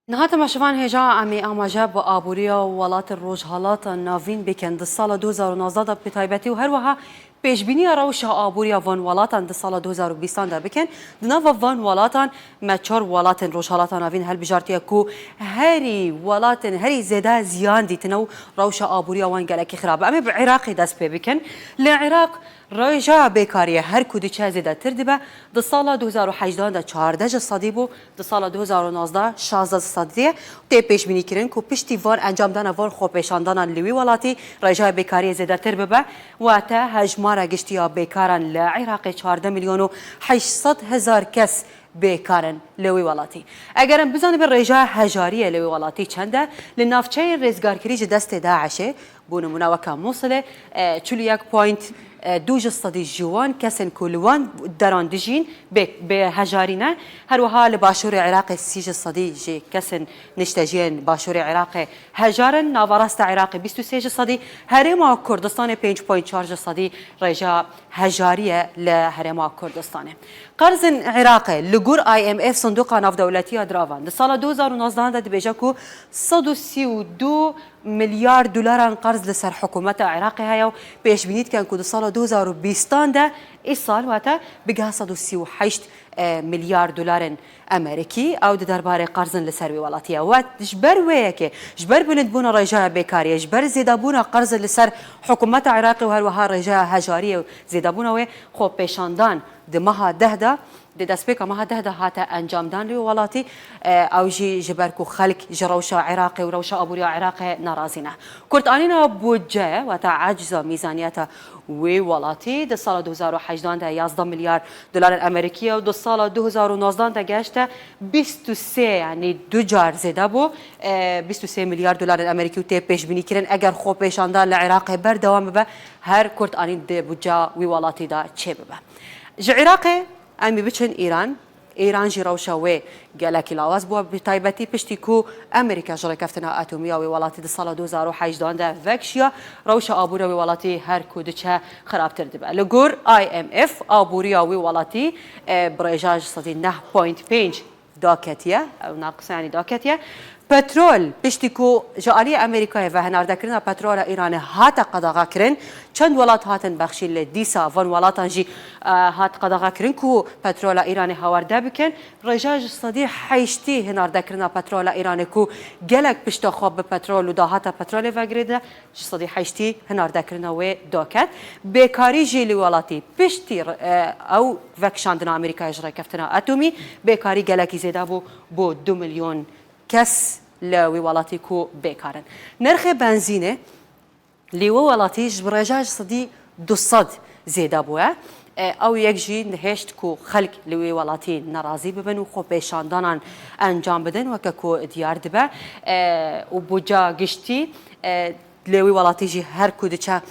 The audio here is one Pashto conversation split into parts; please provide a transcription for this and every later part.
نهات مشروان هجا امی آماجه با آبوریا ولات روجهالات ناوین بکن سال 2019 بتایبتی و هر وها پیشبینی روش آبوریا وان ولاتان د سال 2020 دا بکن دناو وان ولاتان مچور ولاتن روجهالات ناوین هل بجارتیا کو هری ولاتن هری زیاده زیان دیتنو روش آبوریا وان گلکی خراب امی بعراقی دست پی بکن لعراق رایجا بیکاریه هر کدی چه زیاده تر دیبه د سال 2018 دا 14 صدی بو د سال 2019 16 صدیه تی پیش بینی کردن کو پشتی وان انجام دادن وان خو پیشاندان لوی ولاتی رایجا بیکاری زیاده تر ببه و تا هجمار گشتیا بیکارن لعراق 14 میلیون و 800 هزار کس بیکارن لوی ولاتی اگرم بزنی به رایجا هجاری لوی ولاتی چنده لنافچه رزگارکری دست داعشه بونمونه وکا موصله 41.2 صدی جوان کسن کلوان دران دجین به هجارینه هر وها لباشور عراق 3 صدی جی کسن نشتجین باشور عراق هجارن ناوراست عراق 23 صدی هرما کردستان 5.4 صدی رجا هجاریه لهرما کردستان قرض عراق لجور IMF صندوق ناف دولتی ادراوان سال 2019 ده بیجا کو 132 میلیارد دلار قرض لسر حکومت عراق هاو پیش بینید کن که سال 2020 ده ای سال واتا بگه 138 میلیارد دلار امریکی او د درباره قرض لسر ولاتیه و جبر ویه که جبر بلند بونا رجاء بیکاریه جبر زیده بونا قرض لسر حکومت عراق و هر وها رجاء هجاریه زیده بونا و خوب پیشاندان د مها ده د دسپیکا مها ده هاته انجام دان لی ولاتی او جی جبرکو خلق جروشا عراقی و روشا ابوریا عراق ناراضینه کورتانینا بودجه و تا عجز میزانیت وی ولاتی د سال 2018 ده 11 میلیارد دلار امریکی و د سال 2019 ده گشته 23 یعنی دو جار زیده بو 23 میلیارد دلار امریکی و تی پیش بینی کردن اگر خوب پیشاندان لعراق بر دوام به هر کورتانین د بودجه وی ولاتی ده چه ببه عراق امی بچن ایران جی روشا و گلکی لاواز بو بتایبتی پشتی کو امریکا جره کفتنا اتمی و ولاتی د سال 2018 ده وکشیا روشا آبوریا و ولاتی هر کودچه خرابتر دبه لگور IMF آبوریا و ولاتی برایجاج صدی 9.5 داکتیه او ناقص یعنی داکتیه پترول پشتی کو جالی امریکای و هنارده کرنا پترول ایران هات قداغا کرن چند ولات هاتن بخشی دیسا ون ولاتان جی هات قداغا کرن کو پترول ایران هاورده بکن رجاج صدی حیشتی هنارده کرنا پترول ایران کو گلک پشتا خواب پترول و داهات پترول و گریده صدی حیشتی هنارده کرنا و داکت بیکاری جیلی ولاتی پشتی او وکشاندنا امریکای جره کفتنا اتمی بیکاری گلکی زیده بو 2 میلیون کس لوی ولاتی کو بیکارن نرخ بنزینه لیو ولاتیش برجاج صدی 200 زیده بوه او یک جی نهشت کو خلق لوی ولاتی ناراضی ببن و خو پیشاندانان انجام بدن و که کو دیار دبه و بوجا گشتی لوی ولاتی جی هر کودچه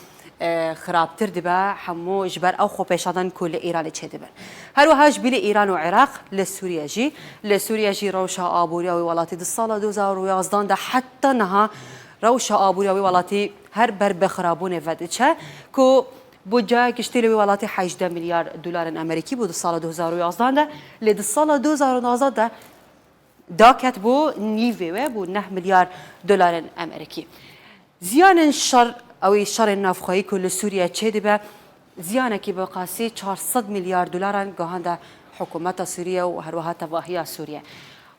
خرابتر دبه همو جبر او خو پیشاندان کل ایران چه دبن هر وهاج بلی ایران و عراق لسوریا جی روشا آبوریا و ولاتی د سال 2011 ده حتی نها روشا آبوریا و ولاتی هر بر بخرابون ودچه کو بودجه گشتی لوی ولاتی 18 میلیارد دلار امریکی بود سال 2011 ده لد سال 2019 ده داکت بو نیوه بو 9 میلیارد دلار امریکی زیان شر او شر نافخایی کل سوریه چه دیبه زیانه که بقاسی 400 میلیارد دلار گهانده حکومت سوریه و هر وها تواهی سوریه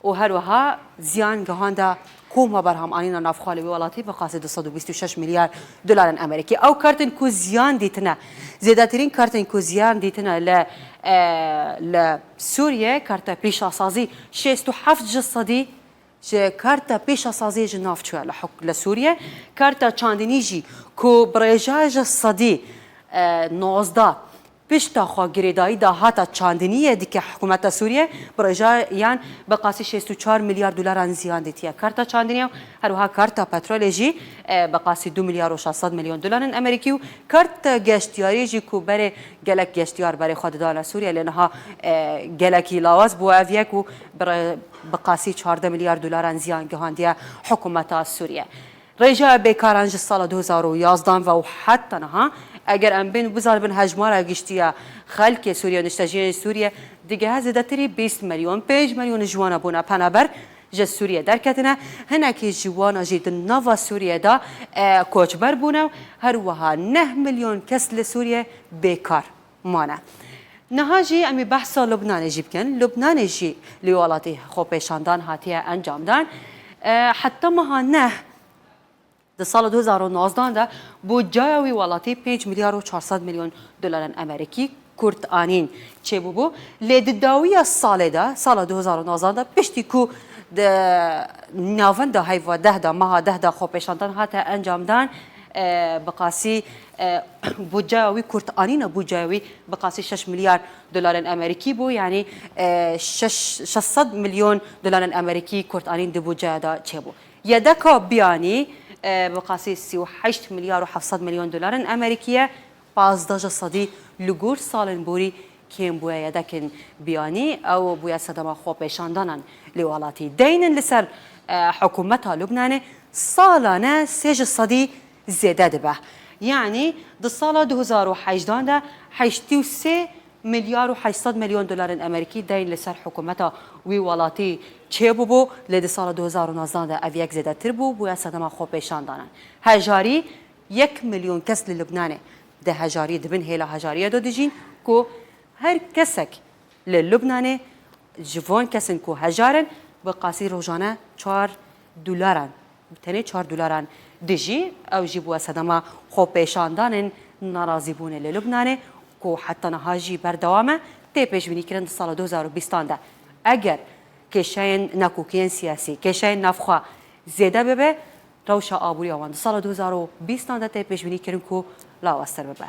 و هر وها زیان گهانده کوم برهم آنینا نافخالی ولاتی بقاسی 226 میلیارد دلار امریکی او کارتن کو زیان دیتنه زیادترین کارتن کو زیان دیتنه ل سوریه کارت پیش سازی 67 صدی جه کارتا پیش سازی جناف چوه لسوریه کارتا چاندنی جی کو برجاج صدی 19 پشتا خوا گریدایی دا هاتا چاندنیه دیگه حکومت سوریه برجایان بقاسی 64 میلیارد دلار زیان دیتیه کارتا چاندنیه هر وها کارتا پترول جی بقاسی 2 میلیارد و 600 میلیون دلار امریکی و کارتا گشتیاری جی کو بره گلک گشتیار بره خود دان سوریه لنها گلکی لاواز بو اویک و بقاسی 14 میلیارد دلار زیان گهاندیه حکومت سوریه رجاء بیکارانج سال 2011 و حتی نها اگر ام بین بزار بن هجمار گشتیا خلک سوریه نشتجین سوریه دیگه زیادتری 20 میلیون 5 میلیون جوان بونا پنابر جه سوریه درکتنه هنکی جوان جی نوا سوریه دا کوچبر بونه هر وها 9 میلیون کس لسوریه بیکار مانه نهاجی امی بحثا لبنان جی بکن لبنان جی لیوالاتی خو پیشاندان هاتیه انجام دان حتی مها نه در سال 2019 ده بودجه ولاتی 5 میلیارد و 400 میلیون دلار امریکی کرد آنین چه بو لدداوی سال ده سال 2019 ده پشتی کو ناون ده هیوا ده ماه ده خو پیشاندان هات انجام دان بقاسی بودجه کرد آنین بودجه بقاسی 6 میلیارد دلار امریکی بو یعنی 600 میلیون دلار امریکی کرد آنین ده بودجه ده چه بو یدکا بیانی بقاسی 38 میلیارد و 700 میلیون دلار امریکیه 15 صدی لگور سالن بوری کیم بویا دکن بیانی او بویا صدما خو پیشاندانن لیوالاتی دینن لسر حکومت لبنان سالانه 3 صدی زیاده دبه یعنی در سال 2018 ده 83 میلیارد و 800 میلیون دلار امریکی دین لسر حکومت وی ولاتی چه بو لد سال 2019 ده اویک زیاده تر بویا صدما خو پیشاندانن هجاری 1 میلیون کس لبنان ده هجاری دبن هیلا هجاریه دو دیجین کو هر کسک لبنان جوان کسن کو هجارن بقاسی روزانه 4 دلارن تنه 4 دلارن دیجی او جیبو صدما خو پیشاندانن ناراضی بونه لبنان کو حتی نهاجی بردوامه تی پیش بینی کردن سال 2020 ده اگر کشین نکوکین سیاسی کشین نفخوا زیاده ببه روشا آبوری آوان سال 2020 ده تی پیش بینی کردن کو لا وستر ببه